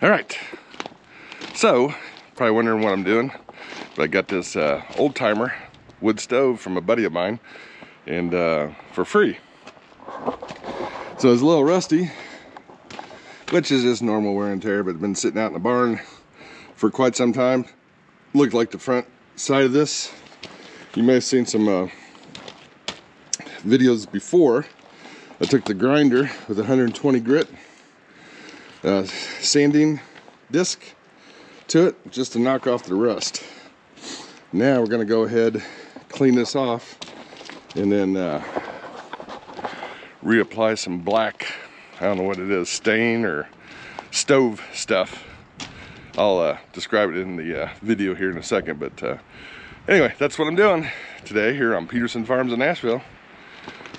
All right, so probably wondering what I'm doing, but I got this old timer wood stove from a buddy of mine, and for free. So it's a little rusty, which is just normal wear and tear, but it's been sitting out in the barn for quite some time. Looked like the front side of this. You may have seen some videos before. I took the grinder with 120 grit sanding disc to it just to knock off the rust. Now we're going to go ahead, clean this off, and then reapply some black, I don't know what it is, stain or stove stuff. I'll describe it in the video here in a second, but anyway, that's what I'm doing today here on Peterson Farms in Nashville.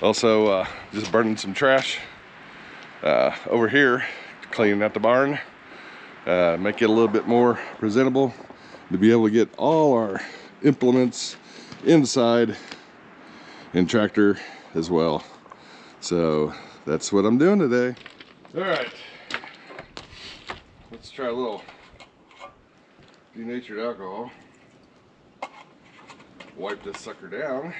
Also just burning some trash over here, cleaning out the barn, make it a little bit more presentable to be able to get all our implements inside and tractor as well. So that's what I'm doing today. All right, let's try a little denatured alcohol. Wipe this sucker down.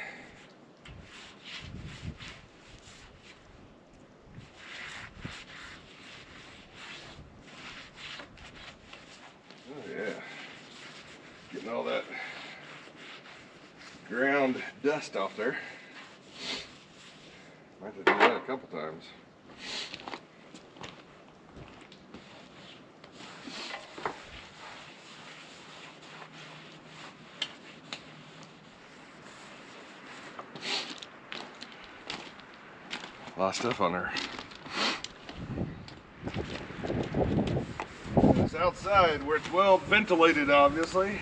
Oh yeah, getting all that ground dust off there. Might have to do that a couple times. A lot of stuff on there. It's outside where it's well ventilated, obviously.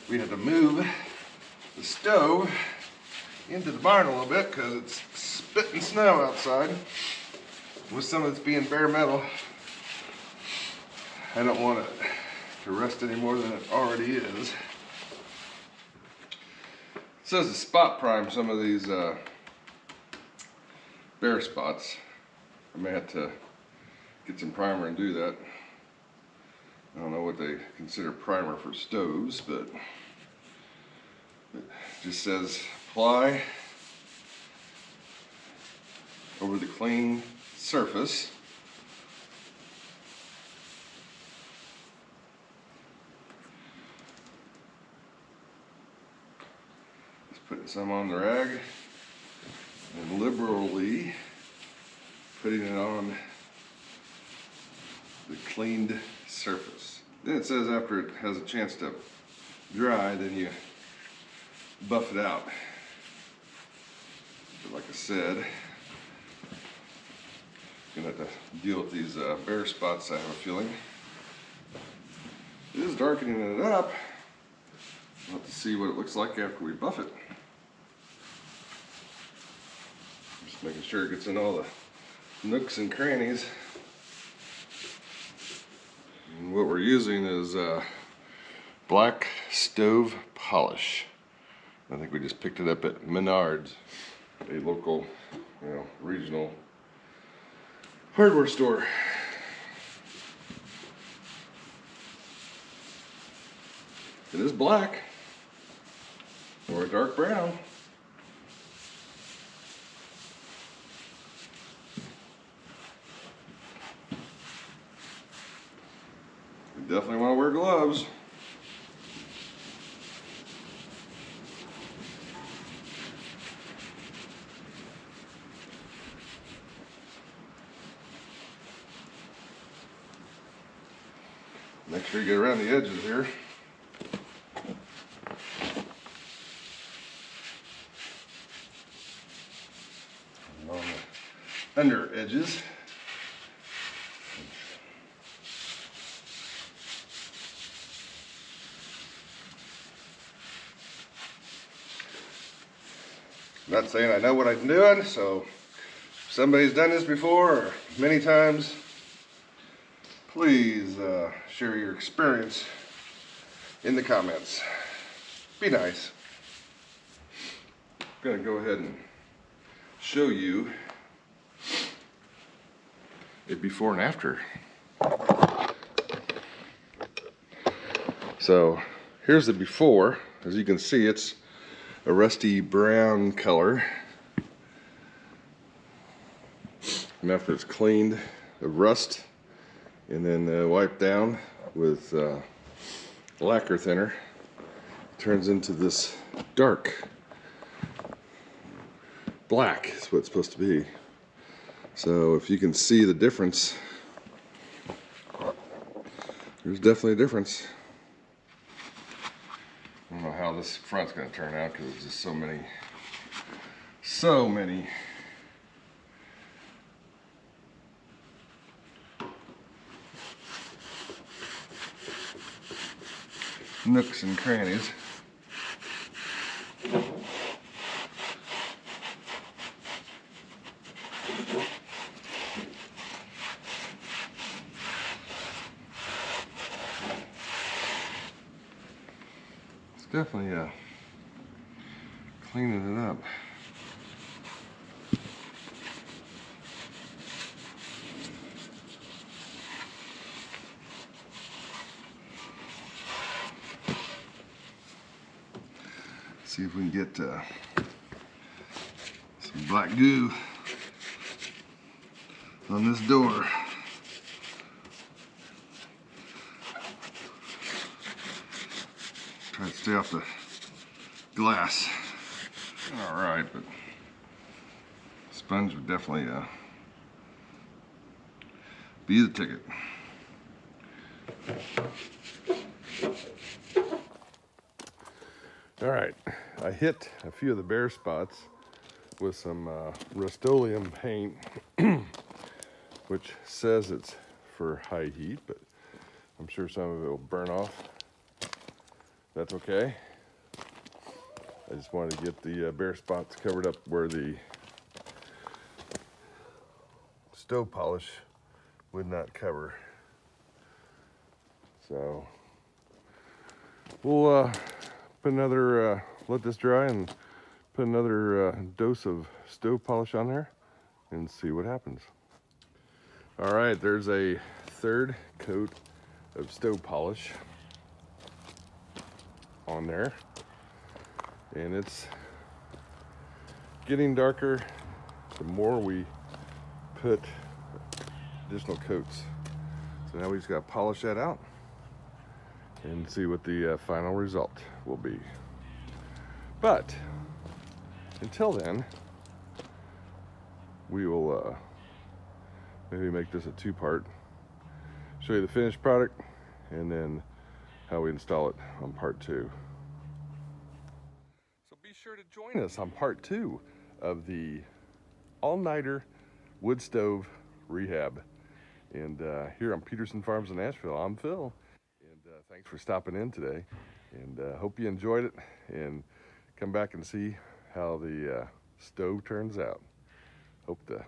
We had to move the stove into the barn a little bit because it's spitting snow outside. With some of it's being bare metal, I don't want it to rust any more than it already is. It says to spot prime some of these bare spots. I may have to get some primer and do that. I don't know what they consider primer for stoves, but it just says apply over the clean surface. Just putting some on the rag and liberally putting it on the cleaned surface. Then it says after it has a chance to dry, then you buff it out. But like I said, gonna have to deal with these bare spots, I have a feeling. It is darkening it up. We'll have to see what it looks like after we buff it. Just making sure it gets in all the nooks and crannies. And what we're using is black stove polish. I think we just picked it up at Menards, a local, regional hardware store. It is black or a dark brown. You definitely want to wear gloves. Make sure you get around the edges here. And on the under edges. I'm not saying I know what I'm doing, so if somebody's done this before or many times, please share your experience in the comments. Be nice. I'm gonna go ahead and show you a before and after. So here's the before. As you can see, it's a rusty brown color. And after it's cleaned of rust and then wiped down with lacquer thinner, it turns into this dark black is what it's supposed to be. So if you can see the difference, there's definitely a difference. I don't know how this front's going to turn out because there's just so many nooks and crannies. It's definitely cleaning it up. See if we can get some black goo on this door. Try to stay off the glass. All right, but sponge would definitely be the ticket. All right, I hit a few of the bare spots with some Rust-Oleum paint, which says it's for high heat, but I'm sure some of it will burn off. That's okay. I just wanted to get the bare spots covered up where the stove polish would not cover. So we'll put another, let this dry and put another dose of stove polish on there and see what happens. All right, there's a third coat of stove polish on there, and it's getting darker the more we put additional coats. So now we just got to polish that out and see what the final result will be. But until then, we will maybe make this a two-part. Show you the finished product and then how we install it on part 2. So be sure to join us on part 2 of the all-nighter wood stove rehab. And here on Peterson Farms in Nashville, I'm Phil. And thanks for stopping in today. And hope you enjoyed it. And come back and see how the stove turns out. Hope to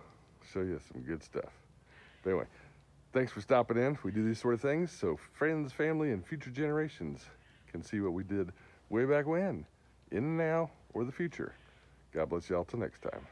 show you some good stuff. But anyway, thanks for stopping in. We do these sort of things so friends, family, and future generations can see what we did way back when, in the now, or the future. God bless you all till next time.